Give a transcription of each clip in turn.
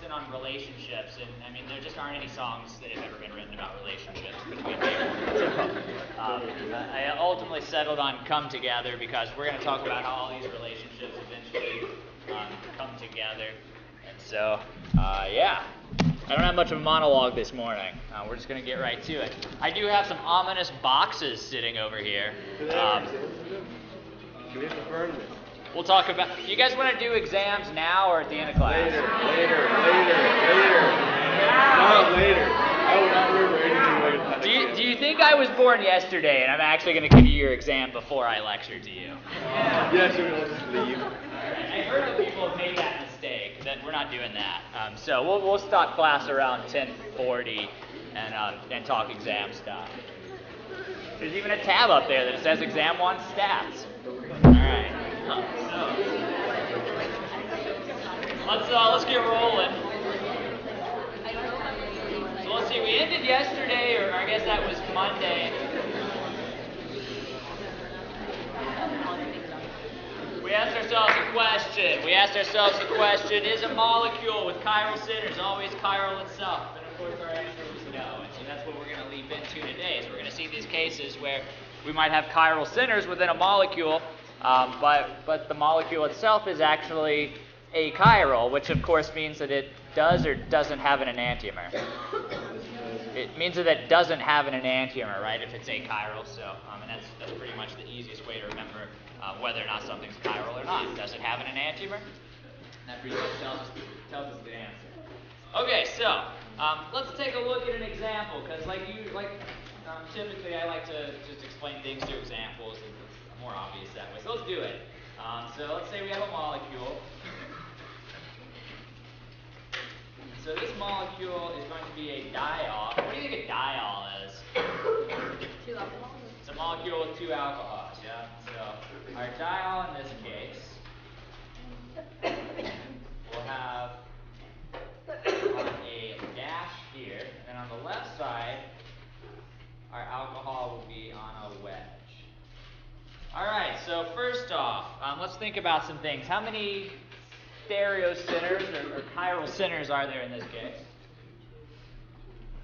focusing on relationships, and I mean, there just aren't any songs that have ever been written about relationships between people. So, I ultimately settled on Come Together because we're going to talk about how all these relationships eventually come together. And so, yeah. I don't have much of a monologue this morning. We're just going to get right to it. I do have some ominous boxes sitting over here. Do we have to burn this? We'll talk about. Do you guys want to do exams now or at the end of class? Later. Not later. I will not remember anything later. Do you think I was born yesterday and I'm actually going to give you your exam before I lecture to you? Yes, we're going to just leave. I heard that people have made that mistake. That we're not doing that. So we'll stop class around 10:40 and talk exam stuff. There's even a tab up there that says Exam 1 Stats. All right. Let's get rolling. So let's see. We ended yesterday, or I guess that was Monday. We asked ourselves a question. Is a molecule with chiral centers always chiral itself? And of course our answer was no. And so that's what we're going to leap into today. So we're going to see these cases where we might have chiral centers within a molecule, but the molecule itself is actually achiral, which of course means that it does or doesn't have an enantiomer. It means that it doesn't have an enantiomer, right, if it's achiral. So, and that's pretty much the easiest way to remember whether or not something's chiral or not. Does it have an enantiomer? That pretty much tells us the answer. Okay, so let's take a look at an example, because typically I like to just explain things through examples. It's more obvious that way. So let's do it. So let's say we have a molecule. So this molecule is going to be a diol. What do you think a diol is? 2 alcohols. It's a molecule with 2 alcohols, yeah? So our diol in this case will have a dash here, and then on the left side, our alcohol will be on a wedge. All right, so first off, let's think about some things. How many stereocenters or chiral centers are there in this case?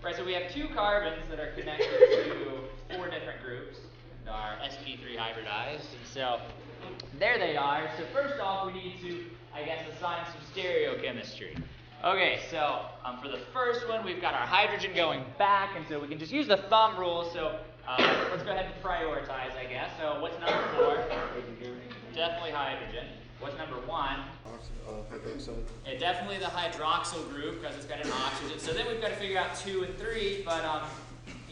Right, so we have 2 carbons that are connected to 4 different groups and are sp3 hybridized. And so there they are. So first off, we need to, I guess, assign some stereochemistry. Okay, so for the first one, we've got our hydrogen going back, and so we can just use the thumb rule. So let's go ahead and prioritize, I guess. So what's number 4? Definitely hydrogen. What's number 1? Hydroxyl. Yeah, definitely the hydroxyl group because it's got an oxygen. So then we've got to figure out 2 and 3, but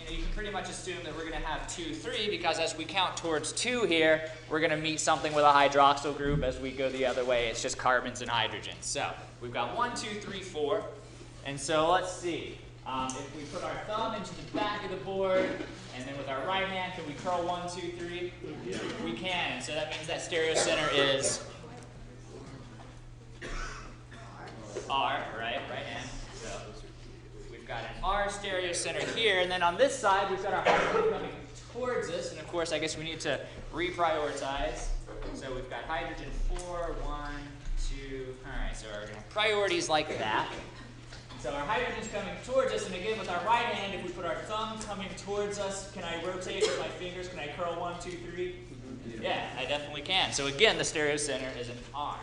you can pretty much assume that we're going to have 2, 3 because as we count towards 2 here, we're going to meet something with a hydroxyl group. As we go the other way, it's just carbons and hydrogens. So we've got 1, 2, 3, 4, and so let's see. If we put our thumb into the back of the board, and then with our right hand, can we curl 1, 2, 3? Yeah. We can. So that means that stereocenter is R, right hand. So we've got an R stereocenter here, and then on this side we've got our hydrogen coming towards us, and of course I guess we need to reprioritize. So we've got hydrogen 4, 1, 2. All right, so our priorities like that. So our hydrogen's coming towards us, and again with our right hand, if we put our thumb coming towards us, can I rotate with my fingers? Can I curl 1, 2, 3? Yeah, I definitely can. So again, the stereocenter is an R.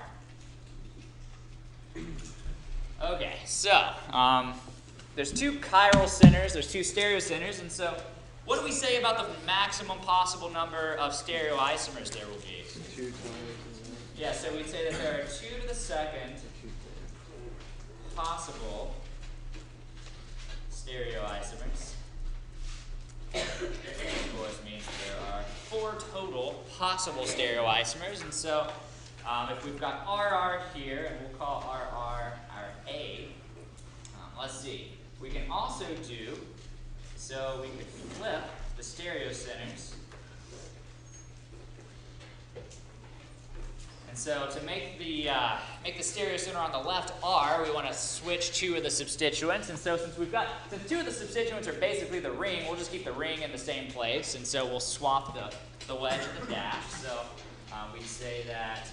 Okay, so there's 2 chiral centers, there's 2 stereocenters, and so what do we say about the maximum possible number of stereoisomers there will be? 2 times. Yeah, so we'd say that there are 2 to the second possible stereoisomers. Of course means there are 4 total possible stereoisomers, and so if we've got RR here, and we'll call RR our A, let's see. We can also do, so we could flip the stereocenters. And so to make the stereocenter on the left R, we want to switch 2 of the substituents. And so since 2 of the substituents are basically the ring, we'll just keep the ring in the same place. And so we'll swap the wedge and the dash. So we say that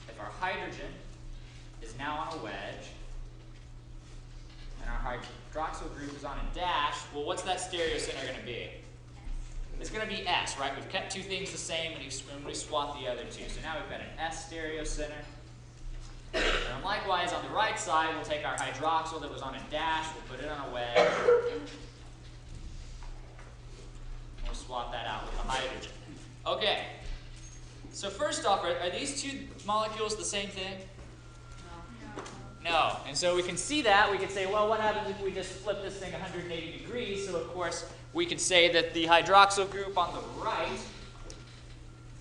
if our hydrogen is now on a wedge, and our hydroxyl group is on a dash, well, what's that stereocenter going to be? It's going to be S, right? We've kept two things the same, and we swap the other two. So now we've got an S stereocenter. And likewise, on the right side, we'll take our hydroxyl that was on a dash, we'll put it on a wedge. We'll swap that out with the hydrogen. Okay. So first off, are these two molecules the same thing? No. And so we can see that. We can say, well, what happens if we just flip this thing 180 degrees? So, of course, we could say that the hydroxyl group on the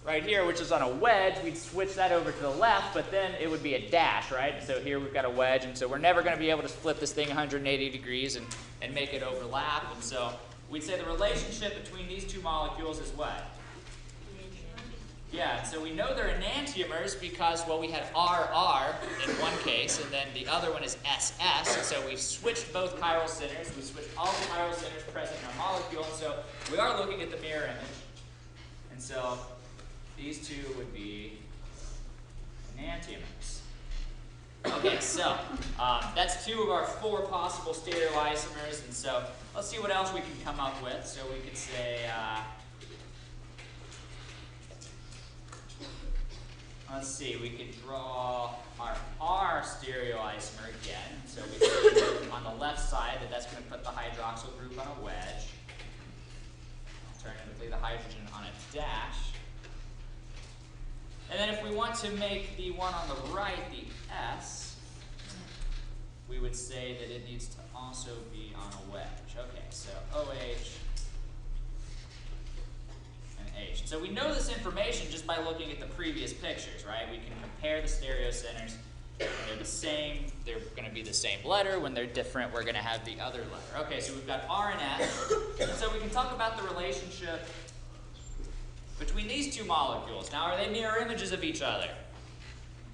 right here, which is on a wedge, we'd switch that over to the left, but then it would be a dash, right? So here we've got a wedge, and so we're never going to be able to flip this thing 180 degrees and make it overlap. And so we'd say the relationship between these two molecules is what? Yeah, so we know they're enantiomers because, well, we had RR in one case, and then the other one is SS, and so we've switched both chiral centers. We switched all the chiral centers present in our molecule, and so we are looking at the mirror image. And so these two would be enantiomers. Okay, so that's two of our four possible stereoisomers, and so let's see what else we can come up with. So we could say, let's see, we could draw our R stereoisomer again. So we see on the left side that's going to put the hydroxyl group on a wedge. Alternatively, the hydrogen on a dash. And then if we want to make the one on the right the S, we would say that it needs to also be on a wedge. Okay, so OH and H. So we know this information just by looking at the previous pictures, right? We can compare the stereocenters. When they're the same, they're going to be the same letter. When they're different, we're going to have the other letter. Okay, so we've got R and S. And so we can talk about the relationship between these two molecules. Now, are they mirror images of each other?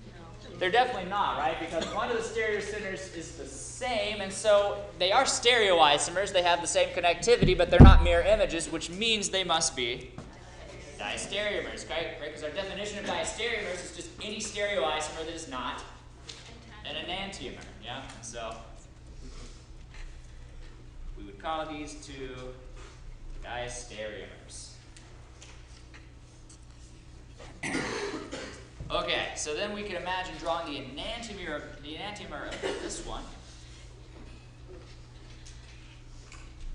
No. They're definitely not, right? Because one of the stereocenters is the same, and so they are stereoisomers. They have the same connectivity, but they're not mirror images, which means they must be diastereomers, right? Because our definition of diastereomers is just any stereoisomer that is not an enantiomer, yeah? And so we would call these two diastereomers. Okay, so then we can imagine drawing the enantiomer of this one.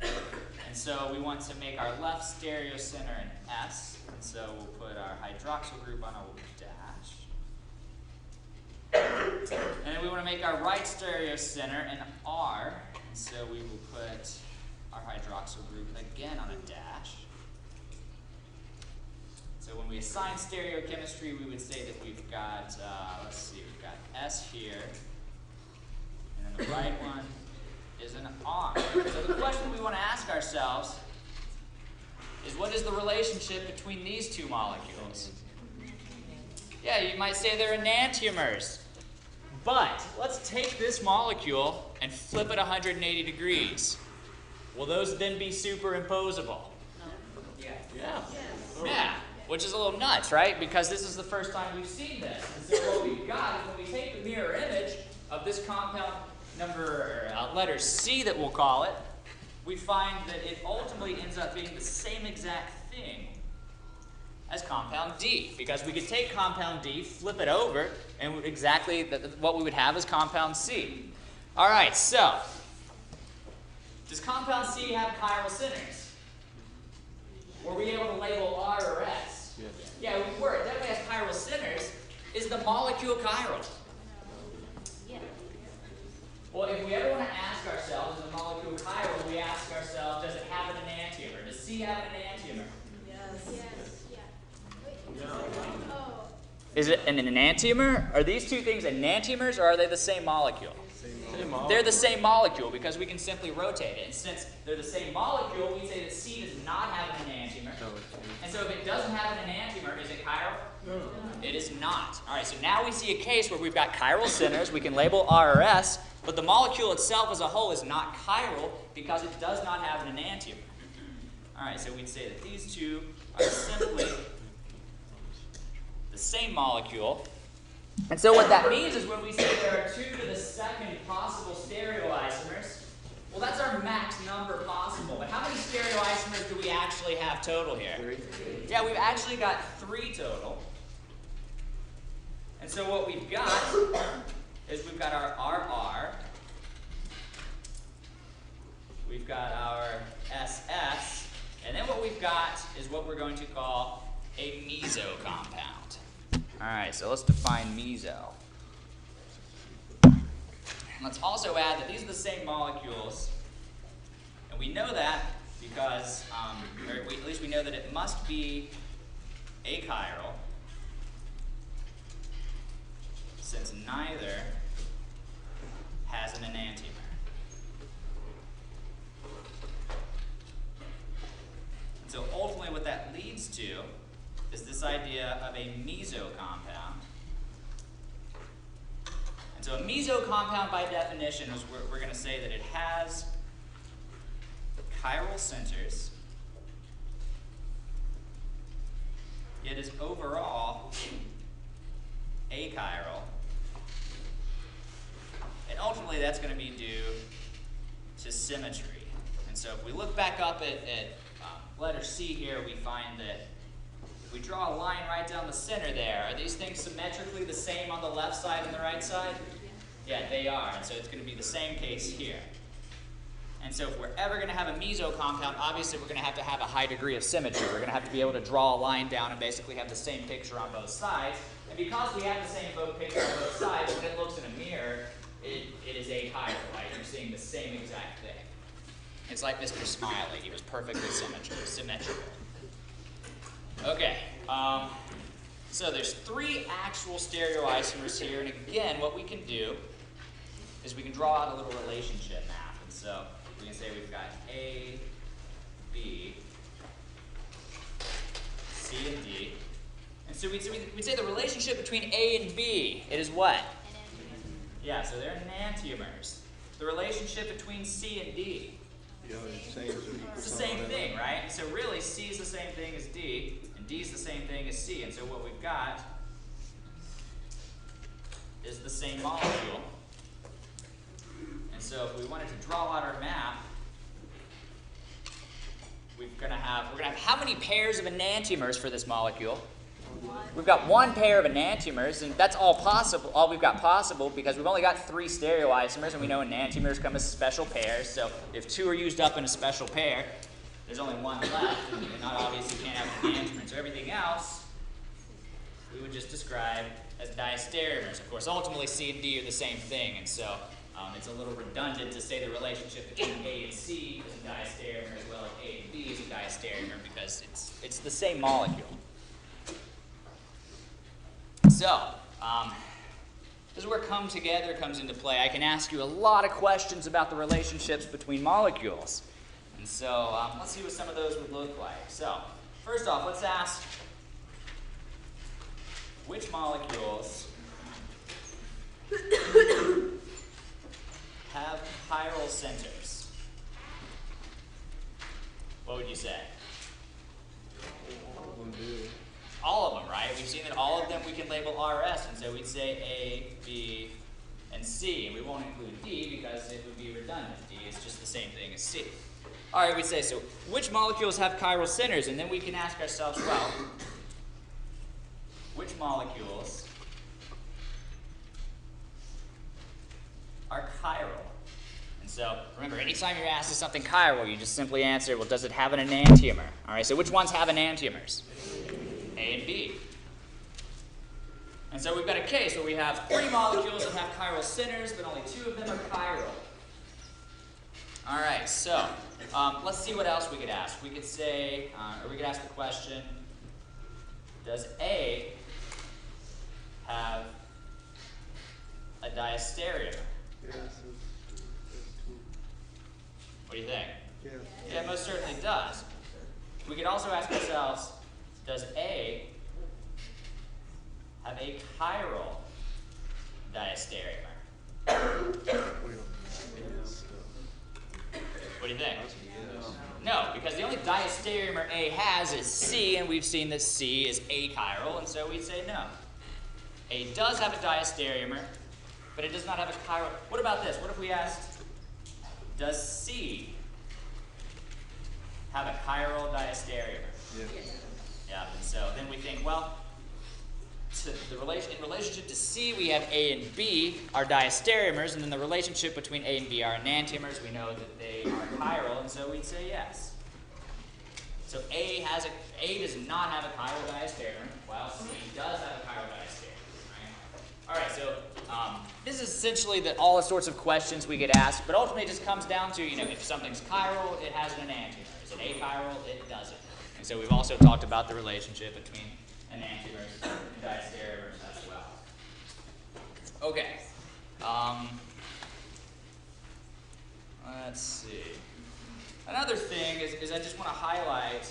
And so we want to make our left stereocenter an S, and so we'll put our hydroxyl group on a dash. And then we want to make our right stereocenter an R, and so we will put our hydroxyl group again on a dash. So when we assign stereochemistry, we would say that we've got, let's see, we've got S here, and then the right one is an R. So the question we want to ask ourselves is, what is the relationship between these two molecules? Yeah, you might say they're enantiomers. But let's take this molecule and flip it 180 degrees. Will those then be superimposable? Yeah. Yeah. Yeah. Which is a little nuts, right? Because this is the first time we've seen this. And so what we've got is when we take the mirror image of this compound letter C that we'll call it, we find that it ultimately ends up being the same exact thing as compound D. Because we could take compound D, flip it over, and exactly what we would have is compound C. All right, so does compound C have chiral centers? Were we able to label R or S? Yeah, we were. It definitely has chiral centers. Is the molecule chiral? Yeah. Well, if we ever want to ask ourselves, is the molecule chiral, we ask ourselves, does it have an enantiomer? Does C have an enantiomer? Yes. Yes. Yeah. Oh. Is it an enantiomer? Are these two things enantiomers, or are they the same molecule? They're the same molecule because we can simply rotate it. And since they're the same molecule, we say that C does not have an enantiomer. And so if it doesn't have an enantiomer, is it chiral? No. It is not. All right, so now we see a case where we've got chiral centers. We can label R or S, but the molecule itself as a whole is not chiral because it does not have an enantiomer. All right, so we'd say that these two are simply the same molecule. And so what that means is when we say there are 2 to the second possible stereoisomers, well, that's our max number possible. But how many stereoisomers do we actually have total here? 3. Yeah, we've actually got 3 total. And so what we've got is we've got our RR, we've got our SS, and then what we've got is what we're going to call a meso compound. All right, so let's define meso. Let's also add that these are the same molecules, and we know that because, at least we know that it must be achiral, since neither has an enantiomer. And so ultimately what that leads to is this idea of a meso compound. And so a meso compound, by definition, is we're going to say that it has chiral centers, yet is overall achiral. And ultimately that's going to be due to symmetry. And so if we look back up at letter C here, we find that if we draw a line right down the center there, are these things symmetrically the same on the left side and the right side? Yeah, they are. And so it's going to be the same case here. And so if we're ever going to have a meso compound, obviously we're going to have a high degree of symmetry. We're going to have to be able to draw a line down and basically have the same picture on both sides. And because we have the same picture on both sides, when it looks in a mirror, it is achiral, right? You're seeing the same exact thing. It's like Mr. Smiley. He was perfectly symmetrical. Okay, so there's 3 actual stereoisomers here, and again, what we can do is we can draw out a little relationship map. And so we can say we've got A, B, C, and D. And so we'd say the relationship between A and B, it is what? Yeah, so they're enantiomers. The relationship between C and D. Yeah, It's the same thing, right? So really, C is the same thing as D, and D is the same thing as C. And so what we've got is the same molecule. And so if we wanted to draw out our map, we're gonna have how many pairs of enantiomers for this molecule? We've got 1 pair of enantiomers, and that's all we've got possible because we've only got 3 stereoisomers, and we know enantiomers come as special pairs. So if 2 are used up in a special pair, there's only 1 left, and not obviously you can't have an enantiomer. So everything else we would just describe as diastereomers. Of course, ultimately C and D are the same thing, and so it's a little redundant to say the relationship between A and C is a diastereomer as well as A and B is a diastereomer because it's the same molecule. So, this is where come together comes into play. I can ask you a lot of questions about the relationships between molecules. And so, let's see what some of those would look like. So, first off, let's ask which molecules have chiral centers? What would you say? All of them, right? We've seen that all of them we can label RS, and so we'd say A, B, and C, and we won't include D because it would be redundant. D is just the same thing as C. All right, we'd say, so which molecules have chiral centers? And then we can ask ourselves, well, which molecules are chiral? And so, remember, anytime you're asked if something chiral, you just simply answer, well, does it have an enantiomer? All right, so which ones have enantiomers? A and B. And so we've got a case where we have 3 molecules that have chiral centers, but only 2 of them are chiral. All right, so let's see what else we could ask. We could say, or we could ask the question, does A have a diastereomer? Yes. What do you think? Yes. Yeah, it most certainly does. We could also ask ourselves, does A have a chiral diastereomer? What do you think? No, because the only diastereomer A has is C, and we've seen that C is achiral, and so we'd say no. A does have a diastereomer, but it does not have a chiral. What about this? What if we asked, does C have a chiral diastereomer? Yes. Yeah, and so then we think, well, in relationship to C, we have A and B are diastereomers, and then the relationship between A and B are enantiomers. We know that they are chiral, and so we'd say yes. So A does not have a chiral diastereomer, while C does have a chiral diastereomer. Right? All right, so this is essentially all the sorts of questions we get asked, but ultimately it just comes down to, if something's chiral, it has an enantiomer. Is it achiral? It doesn't. And so we've also talked about the relationship between enantiomers and diastereomers as well. Okay. Let's see. Another thing is I just want to highlight,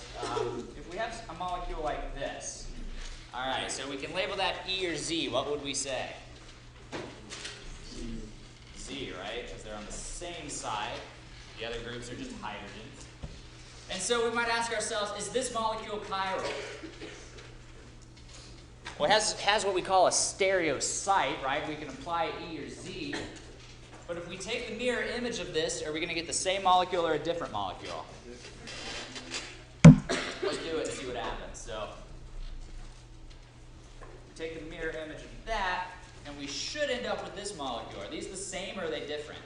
if we have a molecule like this, all right, so we can label that E or Z. What would we say? Z, right? Because they're on the same side. The other groups are just hydrogens. And so we might ask ourselves, is this molecule chiral? Well, it has what we call a stereosite, right? We can apply E or Z. But if we take the mirror image of this, are we going to get the same molecule or a different molecule? Let's do it and see what happens. So, take the mirror image of that, and we should end up with this molecule. Are these the same or are they different?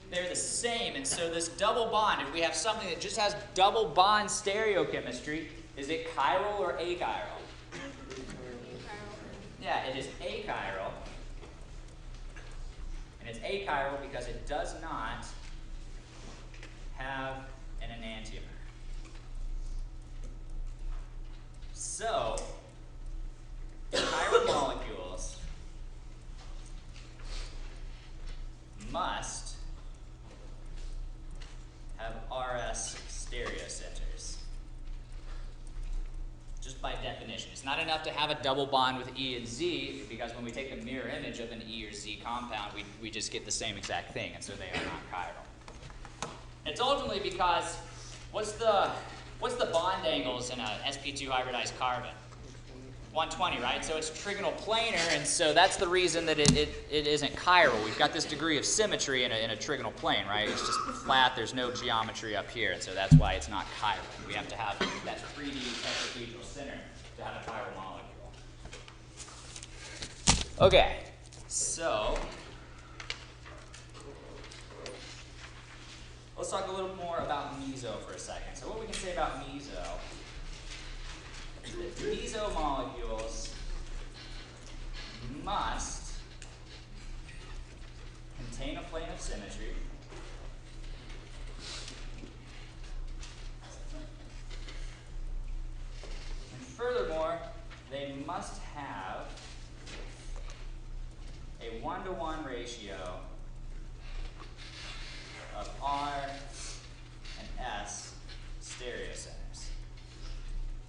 They're the same, and so this double bond, if we have something that just has double bond stereochemistry, is it chiral or achiral? Yeah, it is achiral. And it's achiral because it does not have an enantiomer. So, chiral molecules must have RS stereocenters. Just by definition. It's not enough to have a double bond with E and Z, because when we take the mirror image of an E or Z compound, we just get the same exact thing, and so they are not chiral. It's ultimately because what's the bond angles in a sp2 hybridized carbon? 120, right? So it's trigonal planar, and so that's the reason that it isn't chiral. We've got this degree of symmetry in a trigonal plane, right? It's just flat, there's no geometry up here, and so that's why it's not chiral. We have to have that 3D tetrahedral center to have a chiral molecule. Okay, so let's talk a little more about meso for a second. So what we can say about meso, the meso molecules must contain a plane of symmetry and furthermore, they must have a 1-to-1 ratio of R and S stereocenters.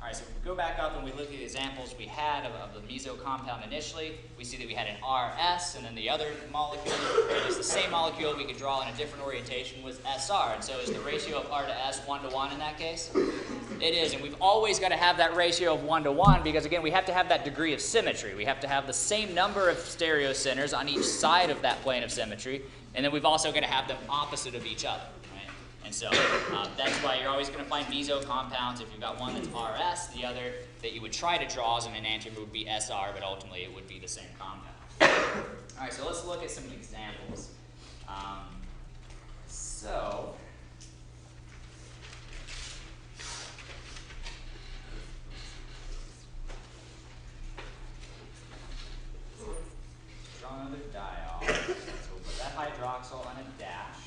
All right, so if we go back up and we look at the examples we had of the meso compound initially, we see that we had an RS, and then the other molecule, it was the same molecule we could draw in a different orientation, was SR. And so is the ratio of R to S 1-to-1 in that case? It is, and we've always got to have that ratio of 1-to-1 because, again, we have to have that degree of symmetry. We have to have the same number of stereocenters on each side of that plane of symmetry, and then we've also got to have them opposite of each other. And so that's why you're always going to find meso compounds. If you've got one that's RS, the other that you would try to draw as an enantiomer would be SR, but ultimately it would be the same compound. All right, so let's look at some examples. Draw another diol. So we'll put that hydroxyl on a dash.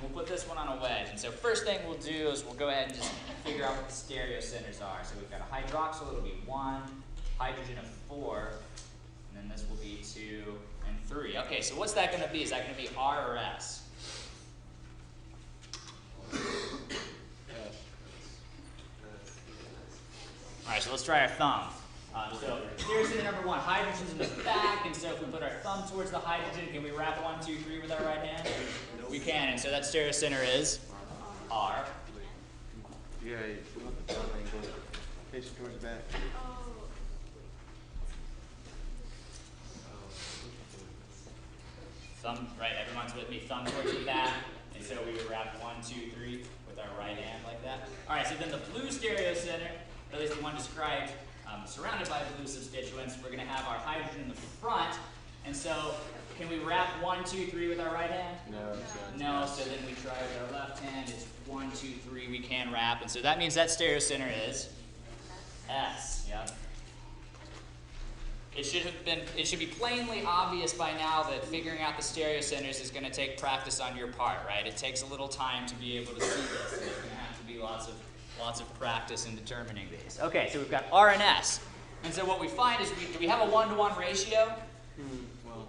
We'll put this one on a wedge. And so first thing we'll do is we'll go ahead and just figure out what the stereocenters are. So we've got a hydroxyl, it'll be 1, hydrogen of 4, and then this will be 2 and 3. Okay, so what's that going to be? Is that going to be R or S? All right, so let's try our thumb. So stereocenter number 1, hydrogen's in the back, and so if we put our thumb towards the hydrogen, can we wrap 1, 2, 3 with our right hand? We can, and so that stereocenter is R. Yeah, you want the thumb angle facing towards the back. Oh. Thumb, right, everyone's with me, thumb towards the back. And so we would wrap 1, 2, 3 with our right hand like that. All right, so then the blue stereo center, or at least the one described, surrounded by blue substituents, we're going to have our hydrogen in the front. And so, can we wrap 1, 2, 3 with our right hand? No, so then we try with our left hand. It's 1, 2, 3, we can wrap. And so that means that stereo center is S, yep. It should be plainly obvious by now that figuring out the stereo centers is going to take practice on your part, right? It takes a little time to be able to see this. There's going to have to be lots of practice in determining these. Okay, so we've got R and S. And so what we find is, do we have a 1-to-1 ratio? Well,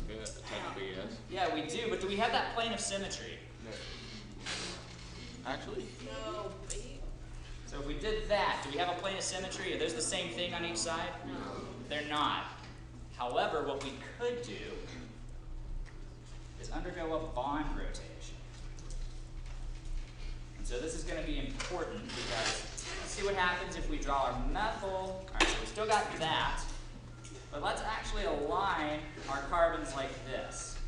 yeah, technically yes. Yeah, we do, but do we have that plane of symmetry? No. Actually? No. So if we did that, do we have a plane of symmetry? Are those the same thing on each side? No. They're not. However, what we could do is undergo a bond rotation. And so this is going to be important because let's see what happens if we draw our methyl. All right, so we still got that. But let's actually align our carbons like this.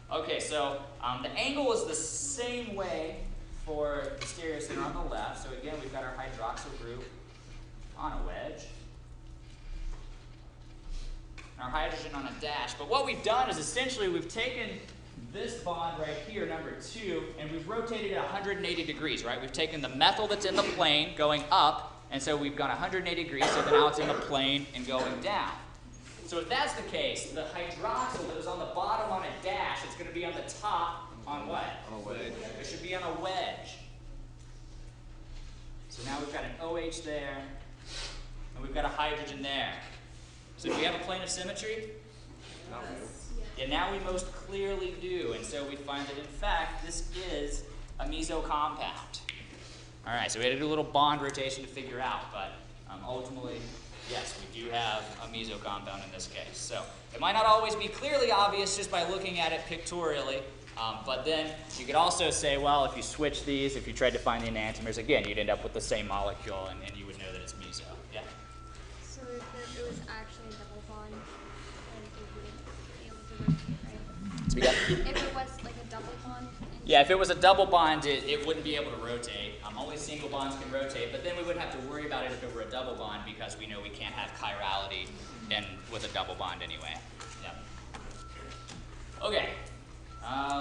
Okay, so the angle is the same way for the stereo center on the left. So again, we've got our hydroxyl group on a wedge. And our hydrogen on a dash. But what we've done is essentially we've taken this bond right here, number 2, and we've rotated it 180 degrees, right? We've taken the methyl that's in the plane going up, and so we've gone 180 degrees, so now it's in the plane and going down. So if that's the case, the hydroxyl that was on the bottom on a dash, it's going to be on the top on what? On a wedge. It should be on a wedge. So now we've got an OH there, and we've got a hydrogen there. So do we have a plane of symmetry? Not really. Yeah, now we most clearly do, and so we find that in fact this is a meso compound. All right, so we had to do a little bond rotation to figure out, but ultimately, yes, we do have a meso compound in this case. So it might not always be clearly obvious just by looking at it pictorially, but then you could also say, well, if you switch these, if you tried to find the enantiomers, again, you'd end up with the same molecule, and you would know that it's meso. Yeah? So if it was actually a double bond, then it wouldn't be able to rotate, right? Speak up. If it was like a double bond. Yeah, if it was a double bond, it wouldn't be able to rotate. Only single bonds can rotate, but then we wouldn't have to worry about it if it were a double bond because we know we can't have chirality with a double bond anyway. Yep. Okay,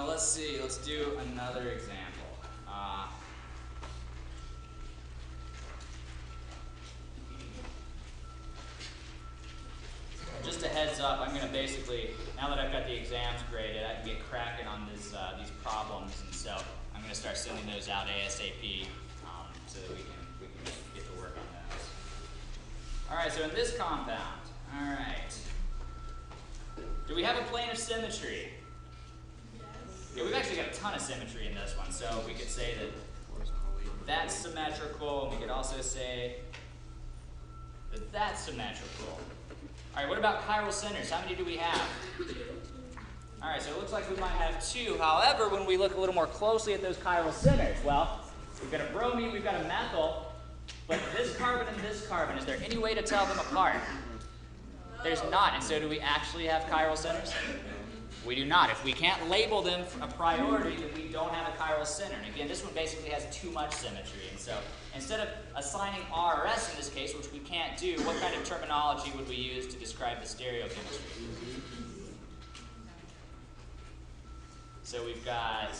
let's see. Let's do another example. Just a heads up, I'm going to basically, now that I've got the exams graded, I can get cracking on these problems, and so I'm going to start sending those out ASAP so that we can get to work on those. All right, so in this compound, all right, do we have a plane of symmetry? Yeah, we've actually got a ton of symmetry in this one, so we could say that that's symmetrical, and we could also say that that's symmetrical. All right, what about chiral centers? How many do we have? All right, so it looks like we might have 2. However, when we look a little more closely at those chiral centers, well, we've got a bromine, we've got a methyl, but this carbon and this carbon, is there any way to tell them apart? There's not, and so do we actually have chiral centers? We do not. If we can't label them a priority, then we don't have a chiral center. And again, this one basically has too much symmetry. And so instead of assigning R or S in this case, which we can't do, what kind of terminology would we use to describe the stereochemistry? So we've got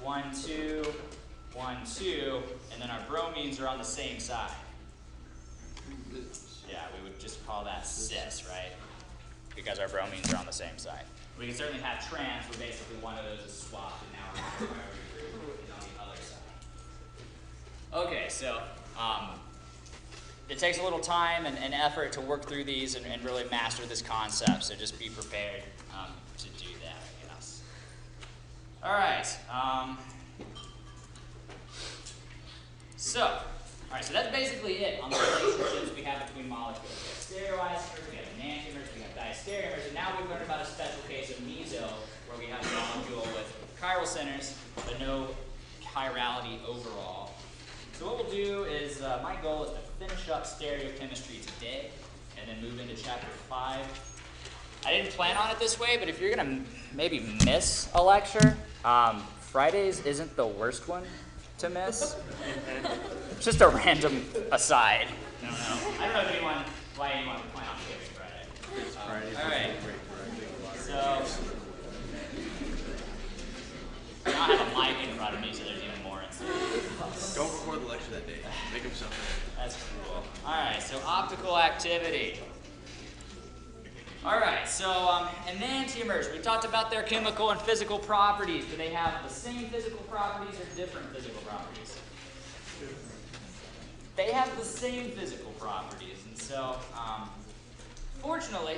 1, 2, 1, 2, and then our bromines are on the same side. Yeah, we would just call that cis, right? Because our bromines are on the same side. We can certainly have trans, where basically one of those is swapped, and now our priority group is on the other side. Okay, so it takes a little time and effort to work through these and really master this concept, so just be prepared to do that, I guess. All right. All right, so that's basically it on the relationships we have between molecules. We have stereoisomers, we have enantiomers, we have diastereomers, and now we've learned about a special case of meso, where we have a molecule with chiral centers, but no chirality overall. So what we'll do is, my goal is to finish up stereochemistry today and then move into chapter 5. I didn't plan on it this way, but if you're going to maybe miss a lecture, Fridays isn't the worst one to miss. It's just a random aside. I don't know why anyone would plan on skipping Friday. All right. So now I have a mic in front of me, so there's even more incentive. Don't record the lecture that day. Make them something. That's cool. All right, so optical activity. All right, so enantiomers, we talked about their chemical and physical properties. Do they have the same physical properties or different physical properties? They have the same physical properties, and so fortunately,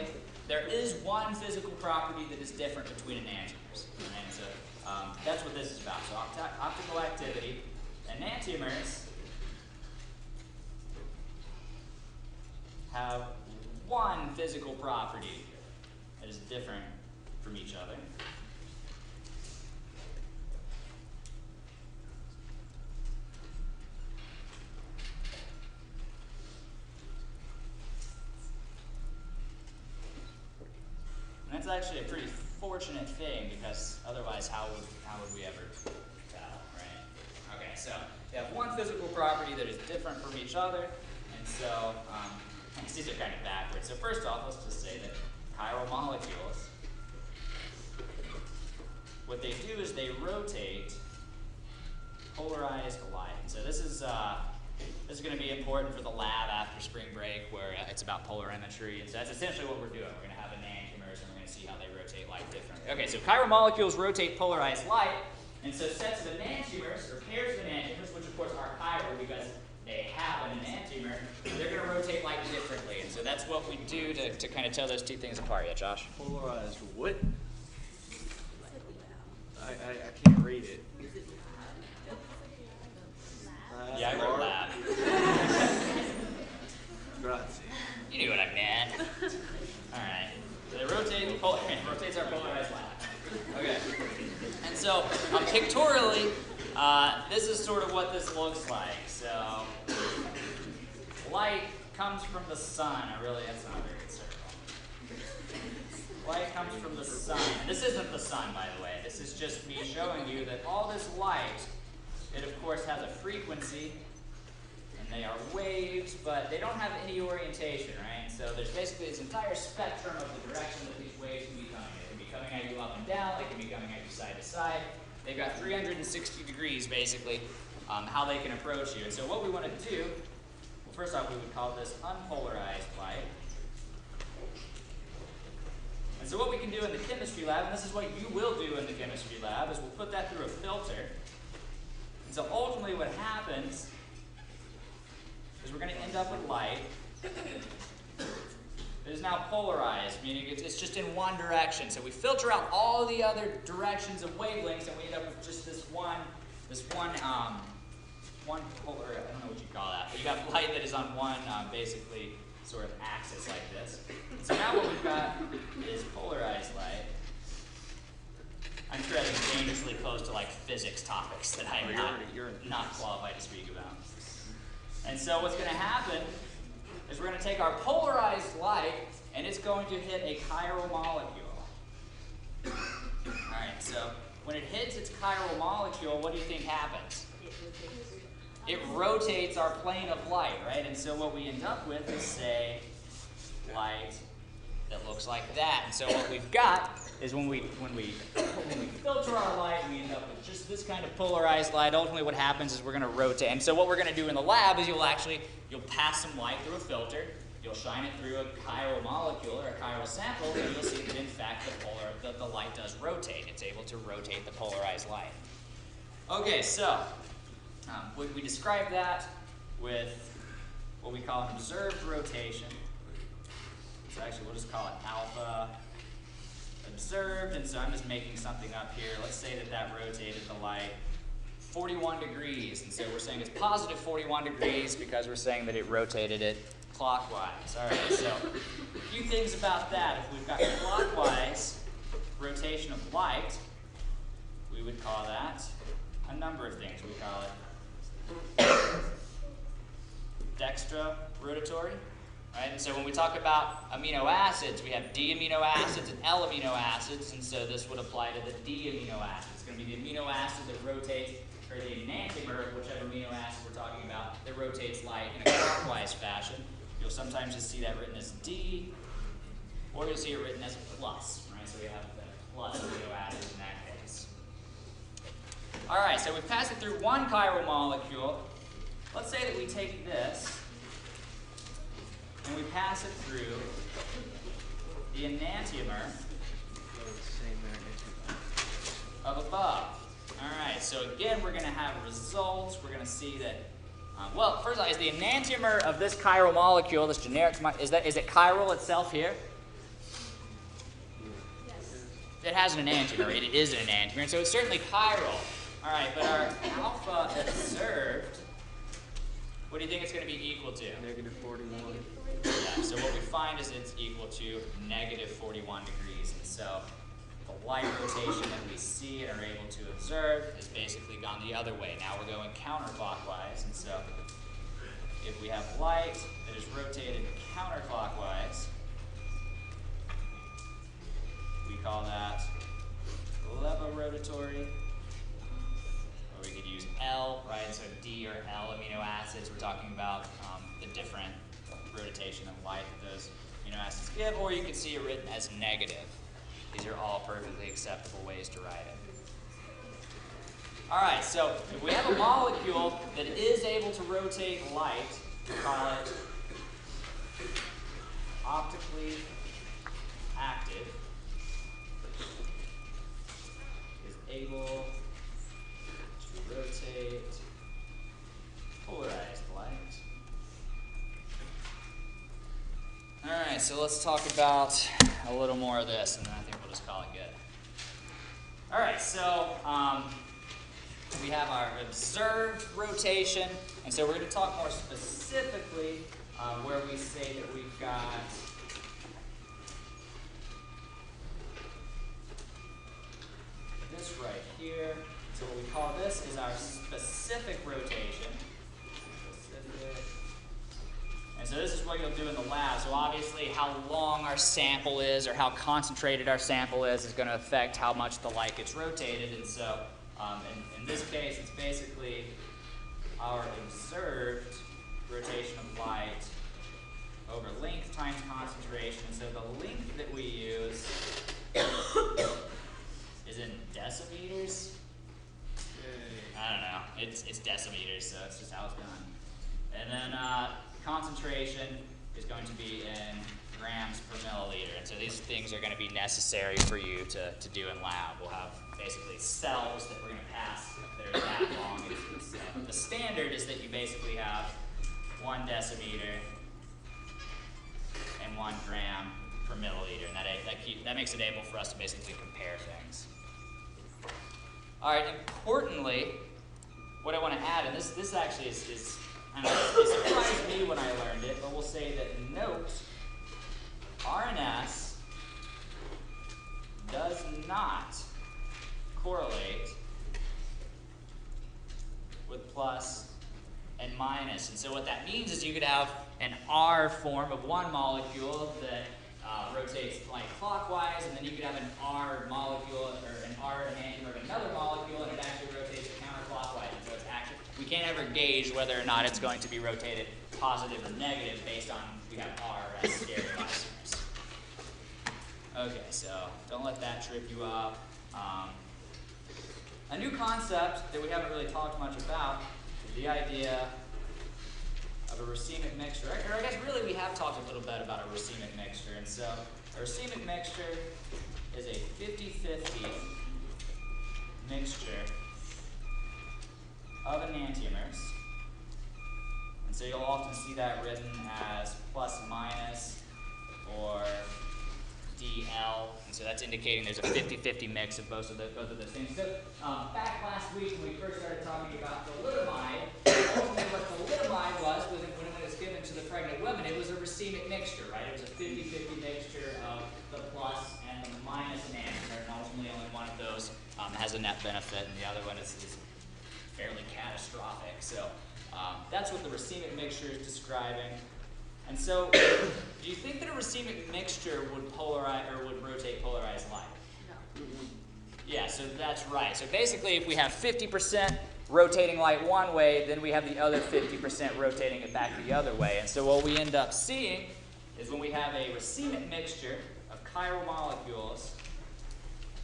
there is one physical property that is different between enantiomers. And so that's what this is about. So optical activity, enantiomers have one physical property that is different from each other. And that's actually a pretty fortunate thing, because otherwise how would we ever tell, right? Okay, so they have one physical property that is different from each other, and so these are kind of backwards. So first off, let's just say that chiral molecules, what they do is they rotate polarized light. And so this is going to be important for the lab after spring break, where it's about polarimetry. And so that's essentially what we're doing. We're going to have enantiomers, and we're going to see how they rotate light differently. Okay, so chiral molecules rotate polarized light, and so sets of enantiomers, or pairs of enantiomers, which of course are chiral because they have an enantiomer, they're going to rotate light differently. And so that's what we do to kind of tell those two things apart. Yeah, Josh? Polarized what? I can't read it. Yeah, I wrote lab. Grazie. You knew what I meant. All right. So they rotate it rotates our polarized light. Okay. And so pictorially, this is sort of what this looks like. So light comes from the sun. That's not a very good circle. Light comes from the sun. And this isn't the sun, by the way. This is just me showing you that all this light, it of course has a frequency, and they are waves, but they don't have any orientation, right? So there's basically this entire spectrum of the direction that these waves can be coming. They can be coming at you up and down. They can be coming at you side to side. They've got 360 degrees, basically, how they can approach you. And so what we want to do, well, first off, we would call this unpolarized light. And so what we can do in the chemistry lab, and this is what you will do in the chemistry lab, is we'll put that through a filter. And so ultimately what happens is we're going to end up with light that is now polarized, meaning it's just in one direction. So we filter out all the other directions of wavelengths, and we end up with just this one polar, I don't know what you call that, but you have light that is on one, basically, sort of axis like this. So now what we've got is polarized light. I'm treading dangerously close to like physics topics that I'm not qualified to speak about. And so what's going to happen is we're going to take our polarized light, and it's going to hit a chiral molecule. All right, so when it hits its chiral molecule, what do you think happens? It rotates our plane of light, right? And so what we end up with is, say, light that looks like that. And so what we've got is when we filter our light, we end up with just this kind of polarized light. Ultimately what happens is we're going to rotate. And so what we're going to do in the lab is you'll pass some light through a filter, you'll shine it through a chiral molecule or a chiral sample, and you'll see that in fact the light does rotate. It's able to rotate the polarized light. Okay, so we describe that with what we call an observed rotation. So actually we'll just call it alpha observed, and so I'm just making something up here. Let's say that rotated the light 41 degrees, and so we're saying it's positive 41 degrees because we're saying that it rotated it clockwise. All right, so a few things about that. If we've got clockwise rotation of light, we would call that a number of things. We call it dextrorotatory, right? And so when we talk about amino acids, we have D amino acids and L amino acids, and so this would apply to the D amino acid. It's going to be the amino acid that rotates, or the enantiomer of whichever amino acid we're talking about, that rotates light in a clockwise fashion. You'll sometimes just see that written as D, or you'll see it written as a plus, right? So we have the plus amino acid in that case. All right, so we've passed it through one chiral molecule. Let's say that we take this and we pass it through the enantiomer of above. All right, so again, we're going to have results. We're going to see that, well, first of all, is the enantiomer of this chiral molecule, this generic, is it chiral itself here? Yes. It has an enantiomer. It is an enantiomer, and so it's certainly chiral. All right, but our alpha observed, what do you think it's going to be equal to? Negative 41. Yeah, so what we find is it's equal to negative 41 degrees. And so the light rotation that we see and are able to observe has basically gone the other way. Now we're going counterclockwise. And so if we have light that is rotated counterclockwise, we call that levorotatory. Or we could use L, right? So D or L amino acids. We're talking about the different rotation of light that those amino acids give, or you could see it written as negative. These are all perfectly acceptable ways to write it. All right, so if we have a molecule that is able to rotate light, we call it optically active, is able to rotate polarized light. All right, so let's talk about a little more of this, and then I think we'll just call it good. All right, so we have our observed rotation, and so we're going to talk more specifically where we say that we've got this right here. So what we call this is our specific rotation. And so this is what you'll do in the lab. So obviously how long our sample is or how concentrated our sample is going to affect how much the light gets rotated. And so in this case, it's basically our observed rotation of light over length times concentration. So the length that we use is in decimeters. I don't know. It's decimeters, so it's just how it's done. And then concentration is going to be in grams per milliliter. And so these things are going to be necessary for you to do in lab. We'll have basically cells that we're going to pass that are that long. The standard is that you basically have 1 decimeter and 1 gram per milliliter. And that makes it able for us to basically compare things. All right, importantly, what I want to add, and this actually is I don't know, it surprised me when I learned it, but we'll say that note, RNS does not correlate with plus and minus. And so what that means is you could have an R form of one molecule that rotates like clockwise, and then you could have an R molecule or an R enantiomer of another molecule, and it actually rotates counterclockwise. And so it's actually, we can't ever gauge whether or not it's going to be rotated positive or negative based on we have R as stereoisomers. Okay, so don't let that trip you up. A new concept that we haven't really talked much about is the idea of a racemic mixture. Or I guess really we have talked a little bit about a racemic mixture. And so a racemic mixture is a 50-50 mixture of enantiomers. And so you'll often see that written as plus minus or DL. And so that's indicating there's a 50-50 mix of both of those things. So back last week when we first started talking about thalidomide, ultimately what thalidomide was when it was given to the pregnant women, it was a racemic mixture, right? It was a 50-50 mixture of the plus and the minus enantiomer, and ultimately only one of those has a net benefit, and the other one is fairly catastrophic. So that's what the racemic mixture is describing. And so, do you think that a racemic mixture would polarize or would rotate polarized light? No. Yeah, so that's right. So basically, if we have 50% rotating light one way, then we have the other 50% rotating it back the other way. And so what we end up seeing is when we have a racemic mixture of chiral molecules,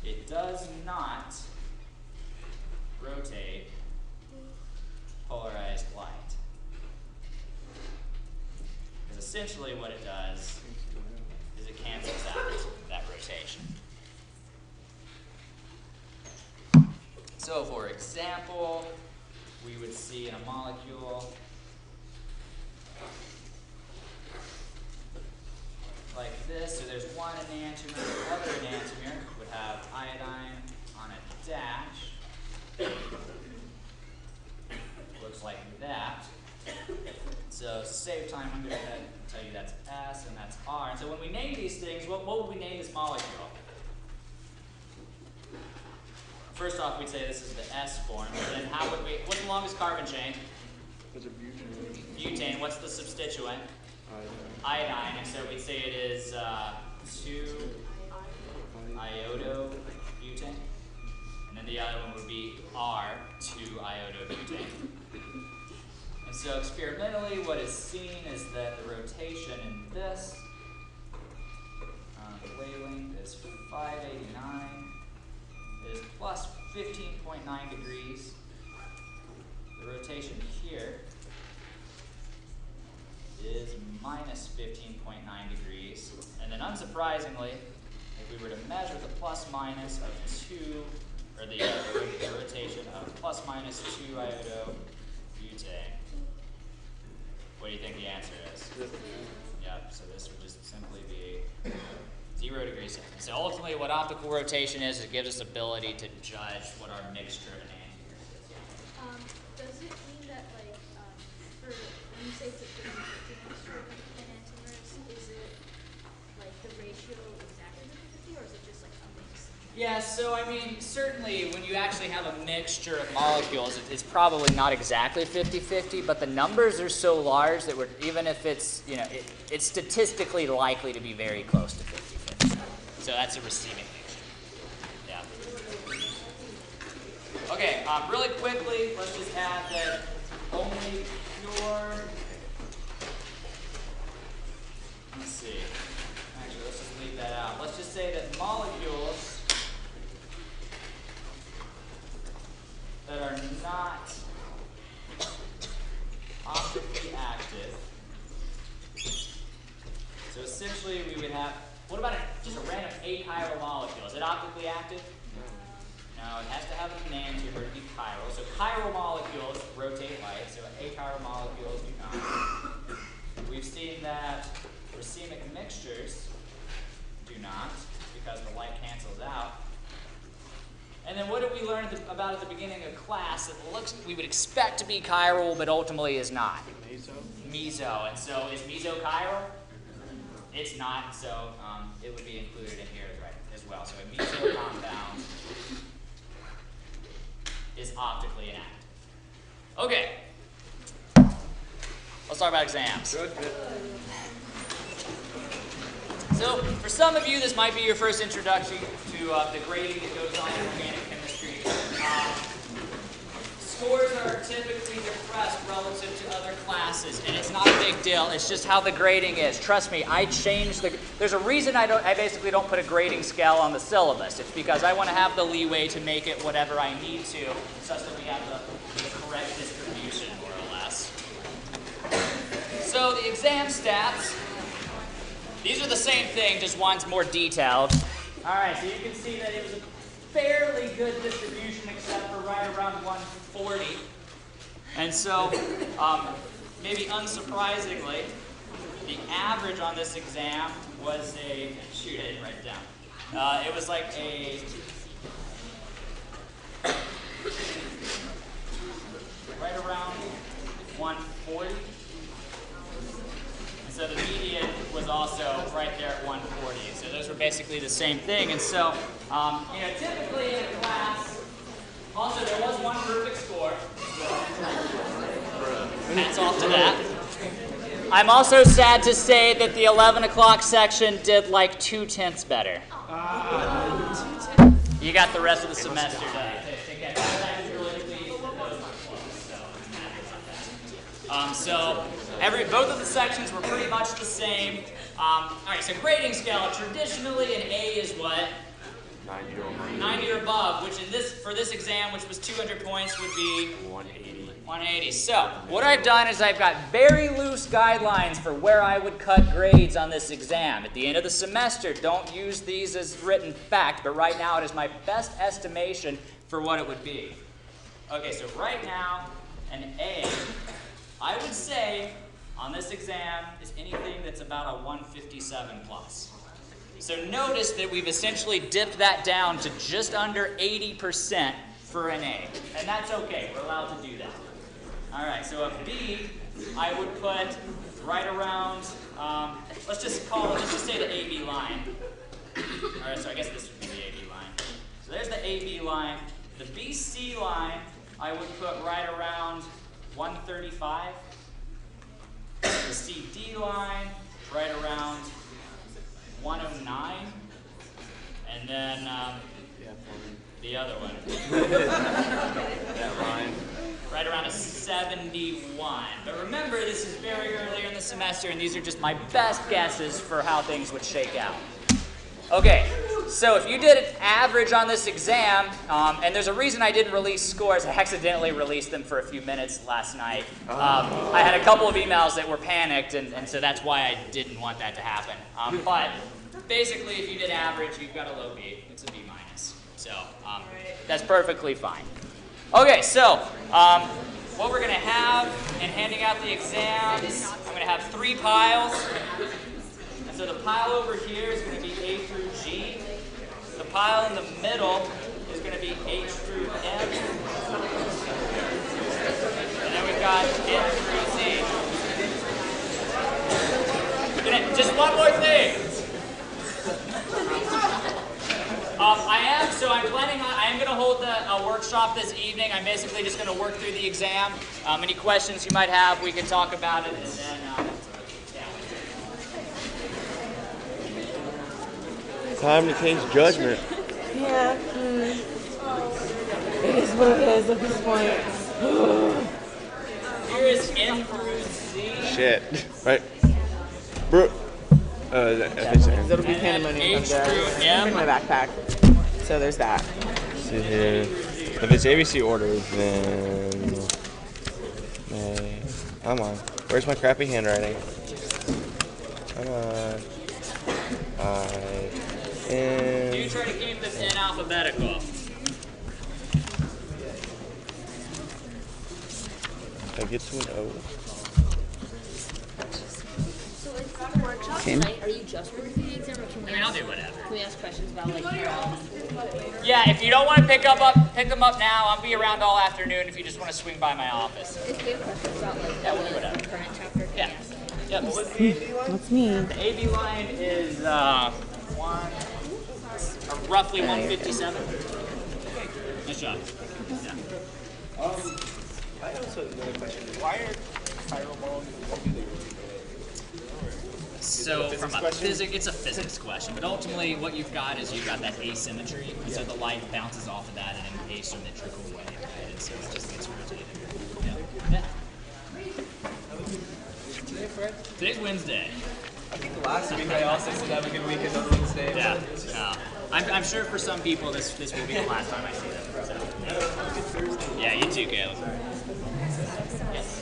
it does not rotate polarized light. Because essentially what it does is it cancels out that rotation. So for example, we would see in a molecule like this. So there's one enantiomer, the other enantiomer would have iodine on a dash. Looks like that. So to save time, I'm going to go ahead and tell you that's S and that's R. And so when we name these things, what would we name this molecule? First off, we'd say this is the S form. And then how would we, what's the longest carbon chain? That's a butane. Butane. What's the substituent? Iodine. Iodine. And so we'd say it is 2-iodobutane. And then the other one would be R2-iodobutane. And so experimentally, what is seen is that the rotation in this wavelength is 589. Is plus 15.9 degrees. The rotation here is minus 15.9 degrees. And then unsurprisingly, if we were to measure the plus minus of 2, or the rotation of plus minus 2-iodobutane, what do you think the answer is? Yep, so this would just simply be 0 degrees Celsius. So ultimately what optical rotation is, it gives us ability to judge what our mixture of enantiomers is. Does it mean that, like, for when you say it's a 50-50 mixture of enantiomers, is it like the ratio exactly 50-50, or is it just like a mix? Yeah, so I mean, certainly when you actually have a mixture of molecules, it's probably not exactly 50-50, but the numbers are so large that even if it's, you know, it's statistically likely to be very close to 50-50. So that's a racemic mixture. Yeah. Okay, really quickly, let's just add that only pure, let's see, actually let's just leave that out. Let's just say that molecules that are not optically active, so essentially we would have, what about just a random achiral molecule? Is it optically active? No, it has to have an enantiomer to be chiral. So chiral molecules rotate light, so achiral molecules do not. We've seen that racemic mixtures do not, because the light cancels out. And then what did we learn about at the beginning of class? It looks, we would expect to be chiral, but ultimately is not. Meso. And so is meso chiral? It's not, so it would be included in here as well. So a meso compound is optically inactive. Okay. Let's talk about exams. Good. So for some of you, this might be your first introduction to the grading that goes on in organic chemistry. Scores are typically depressed relative to other classes, and it's not a big deal. It's just how the grading is. Trust me, I changed there's a reason I basically don't put a grading scale on the syllabus. It's because I want to have the leeway to make it whatever I need to, such that we have the correct distribution, more or less. So the exam stats, these are the same thing, just one's more detailed. All right, so you can see that it was a fairly good distribution, except for right around 140. And so, maybe unsurprisingly, the average on this exam was shoot, I didn't write it down. It was like right around 140. So the median was also right there at 140. So those were basically the same thing. And so, typically in a class, also there was one perfect score. Hats off to that. I'm also sad to say that the 11 o'clock section did like 2/10 better. You got the rest of the semester to get so both of the sections were pretty much the same. All right, so grading scale. Traditionally, an A is what? 90 or above, which for this exam, which was 200 points, would be 180. So what I've done is I've got very loose guidelines for where I would cut grades on this exam. At the end of the semester, don't use these as written fact, but right now it is my best estimation for what it would be. Okay, so right now, an A, I would say on this exam is anything that's about a 157 plus. So notice that we've essentially dipped that down to just under 80% for an A. And that's okay, we're allowed to do that. All right, so a B, I would put right around, let's just say the AB line. All right, so I guess this would be the AB line. So there's the AB line. The BC line, I would put right around 135. The CD line, right around 109. And then the other one. That line. Right around a 71. But remember, this is very earlier in the semester, and these are just my best guesses for how things would shake out. Okay, so if you did an average on this exam, and there's a reason I didn't release scores. I accidentally released them for a few minutes last night. I had a couple of emails that were panicked, and so that's why I didn't want that to happen. But basically, if you did average, you've got a low B. It's a B minus. So that's perfectly fine. Okay, so what we're going to have in handing out the exams, I'm going to have 3 piles. And so the pile over here is going to be A through G. The pile in the middle is going to be H through M. And then we've got N through Z. Just one more thing. I am going to hold a workshop this evening. I'm basically just going to work through the exam. Any questions you might have, we can talk about it, and then, Time to change judgment. Yeah. It is what it is at this point. Here is N through Z. Shit. Right. Bro. It'll be pandemonium. H through M. In my backpack. So there's that. See here. If it's ABC order, then come on. Where's my crappy handwriting? Come on. Do you try to keep this in alphabetical? I get to an O. So if on a workshop tonight, are you just working through the exam, or can we I'll do whatever. Can we ask questions about like Yeah, if you don't want to pick them up now. I'll be around all afternoon if you just want to swing by my office. if we have questions about like We'll do whatever. current chapter? Yeah. Yep. What's me? The AB line is roughly 157. Nice job. Yeah. I also have another question. Why are chiral bonds? So from a it's a physics question, but ultimately what you've got is you've got that asymmetry, and so the light bounces off of that in an asymmetrical way, right? And so it just gets rotated. Yeah. Today's Wednesday. I think last week I also said have a good weekend on Wednesday. Yeah. I'm sure for some people this will be the last time I see them. So. Yeah, you too, Caleb. Yes.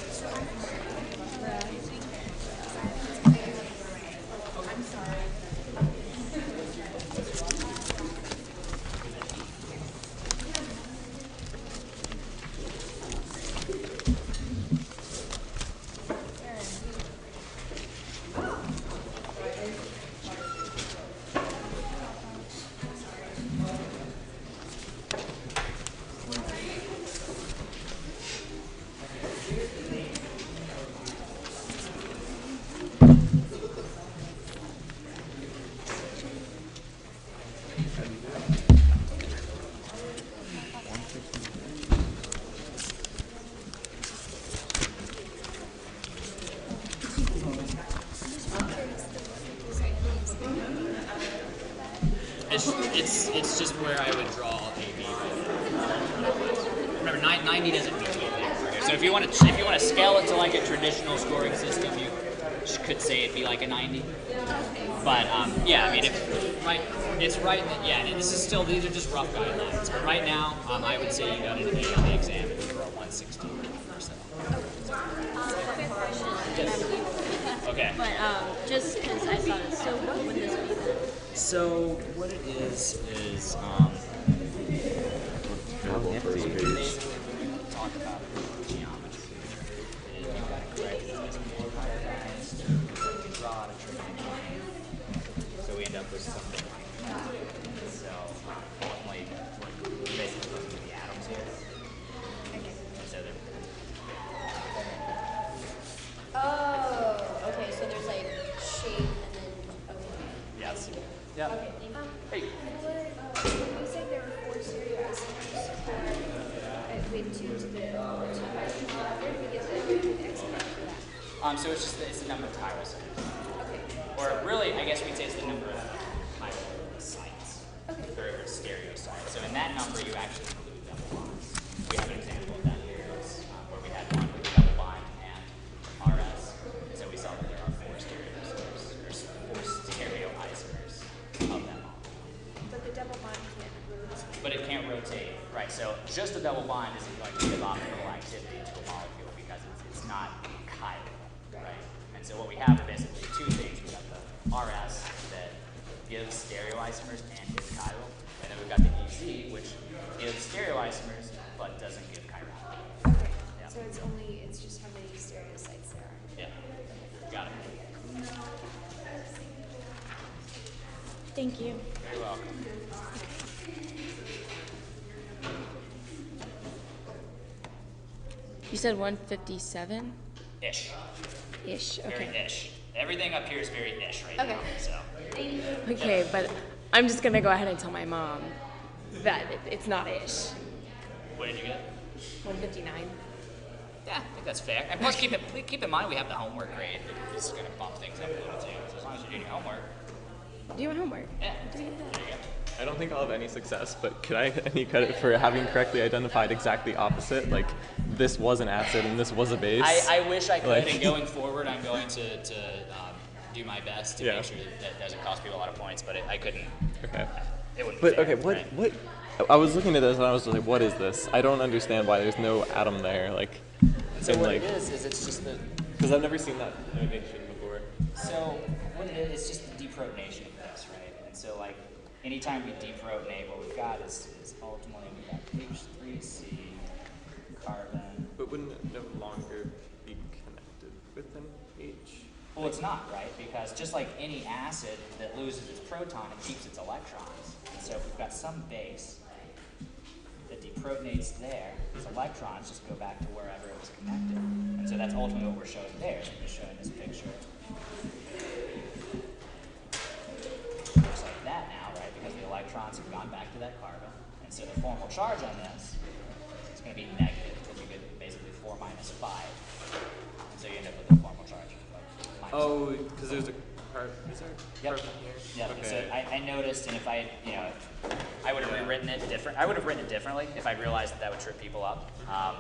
it's just where I would draw AB. Remember, 90 doesn't mean anything for here. So if you want to scale it to like a traditional scoring system, you could say it'd be like a 90. But yeah, I mean, it's right. Yeah, and this is still, these are just rough guidelines. But right now, I would say you got an A on the exam for a 160 percent. Quick question. Okay. But just because I thought it, so what would this be then? So what it is basically when you talk about geometry, you got to correct it as you draw a trigonometric line. So we end up with something like that. So ultimately, we're basically looking at the atoms here. So they're Oh, okay. So there's like shape and then okay. yes. Yeah. Okay, thank you. Hey. You said there were 4 stereo isomers for with 2 to the 2. Where did we get the exponent for that? So it's the number of tyrosines. Okay. Or really, I guess we'd say it's the number of sites. Okay. Or stereo sites. So in that number, you actually include double bonds. We have an example of that here, where we had one with a double bond and RS. And so we saw that there are 4 stereo isomers of that molecule. But the double bond can't rotate. But it can't rotate, right? So just a double bond isn't going to give optimal activity to a molecule because it's not chiral, right? And so what we have are basically 2 things. We have the RS that gives stereoisomers and is chiral, and then we've got the EZ, which gives stereoisomers but doesn't give chirality. Okay. Yeah. So it's just how many stereo sites there are. Yeah, got it. Thank you. Very welcome. You said 157? Ish. Ish, Very okay. ish. Everything up here is very ish right Okay. now. So Okay, but I'm just gonna go ahead and tell my mom that it's not ish. what did you get? 159. Yeah, I think that's fair. And plus, keep in mind we have the homework grade. It's going to bump things up a little too. So as long as you're doing your homework, Do your homework. yeah, there you go. I don't think I'll have any success, but could I get any credit for having correctly identified exactly opposite? Like, this was an acid and this was a base. I wish I could, Like- and going forward, I'm going to do my best to Yeah. make sure that doesn't cost people a lot of points, but I couldn't. Okay. It wouldn't. But be fair, okay, what right? what? I was looking at this and I was like, what is this? I don't understand why there's no atom there. Like, So and what like, it is it's just the. because I've never seen that notation before. So what it is, it's just the deprotonation of this, right? And so like, anytime we deprotonate, what we've got is ultimately we've got H3C, carbon. But wouldn't it no longer be connected with an H? Well, it's not, right? Because just like any acid that loses its proton, it keeps its electrons. And so if we've got some base that deprotonates there, its electrons just go back to wherever it was connected. And so that's ultimately what we're showing there. So we're showing this picture. Looks like that now, right? Because the electrons have gone back to that carbon. And so the formal charge on this is going to be negative, because you get basically 4 minus 5. And so you end up with a formal charge of minus Oh, because there's a carbon. Is there a Yep. carbon here? Yeah, Okay. so I noticed, and if I, I would have rewritten it different. I would have written it differently if I realized that would trip people up.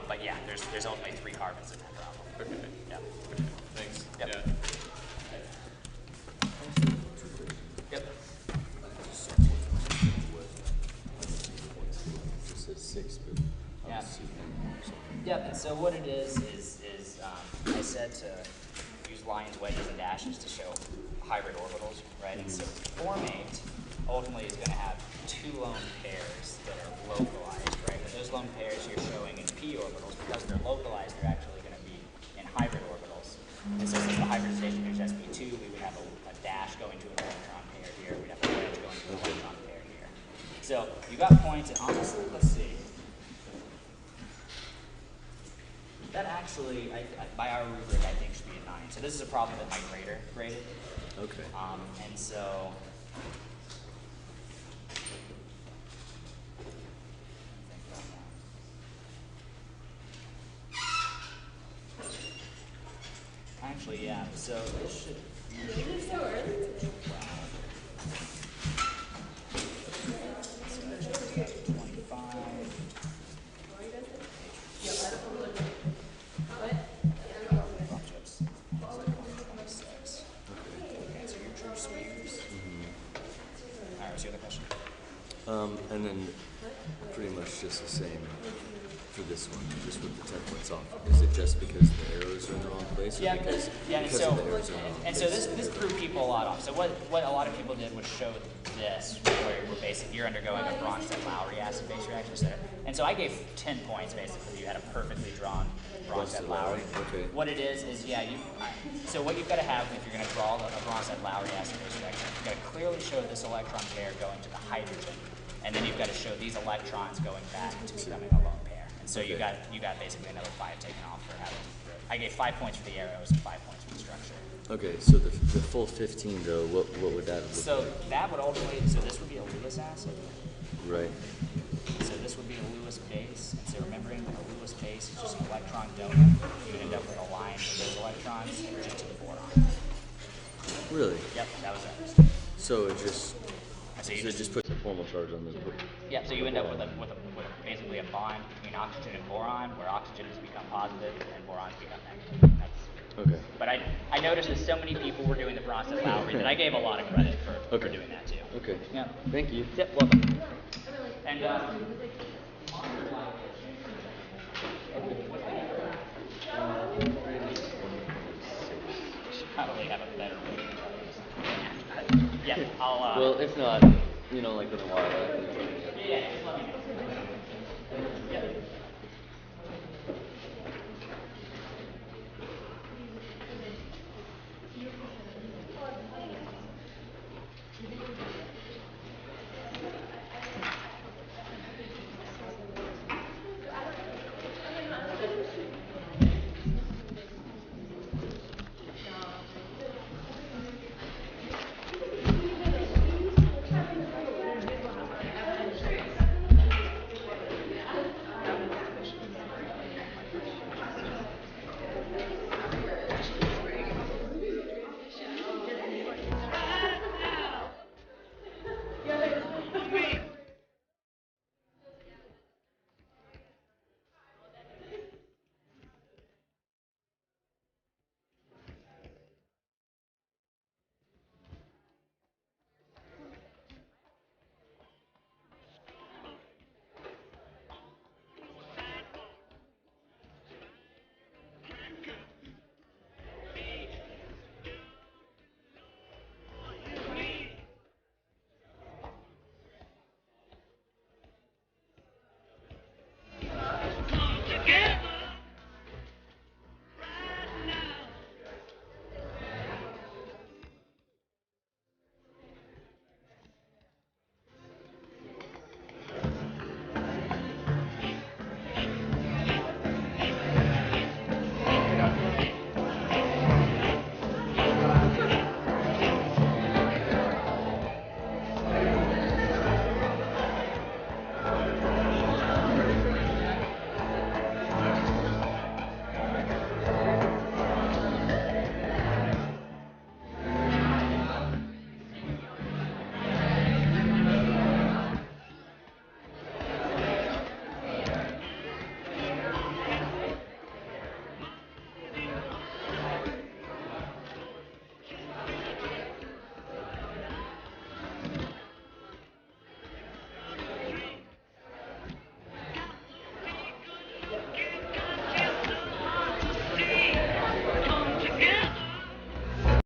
But yeah, there's only 3 carbons in that problem. Okay. Yeah. Thanks. Yep. Yeah. Yep. Yeah. Yep. And so what it is I said to use lines, wedges, and dashes to show hybrid orbitals, right? And so formate ultimately is going to have 2 lone pairs that are localized, right? But those lone pairs you're showing in p orbitals, because they're localized, they're actually going to be in hybrid orbitals. And so since the hybridization is sp2, we would have a dash going to an electron pair here. We'd have a wedge going to an electron pair here. So you got points, and honestly, let's see. That actually, by our rubric, I think should be a 9. So this is a problem that my grader graded. Okay. And so, actually, yeah. So this should. just the same for this one, just with the 10 points off? Is it just because the arrows are in the wrong place? Or Yeah, because and of so the arrows are in the wrong and place? so this threw people a lot off. So what a lot of people did was show this, where we're basically you're undergoing a Bronsted-Lowry acid-base reaction. And so I gave 10 points basically. You had a perfectly drawn Bronsted-Lowry. Okay. What it is so what you've got to have if you're going to draw a Bronsted-Lowry acid-base reaction, you've got to clearly show this electron pair going to the hydrogen, and then you've got to show these electrons going back to becoming a lone pair. And so you got basically another 5 taken off for having. I gave 5 points for the arrows and 5 points for the structure. Okay, so the full 15 though, what would that look So like? that would ultimately, so this would be a Lewis acid. Right. So this would be a Lewis base. And so remembering that a Lewis base is just an electron donor, you would end up with a line of those electrons just to the boron. Really? Yep, that was it. So it just So you it just puts a formal charge on this book. yeah, so you end up with basically a bond between oxygen and boron, where oxygen has become positive and boron's become negative. Okay. But I noticed that so many people were doing the Bronsted-Lowry that I gave a lot of credit for doing that too. Okay. Yeah. Thank you. Yep, welcome. And probably have a better way. Yeah, I'll Well, if not, like in a while. yeah, just let me know.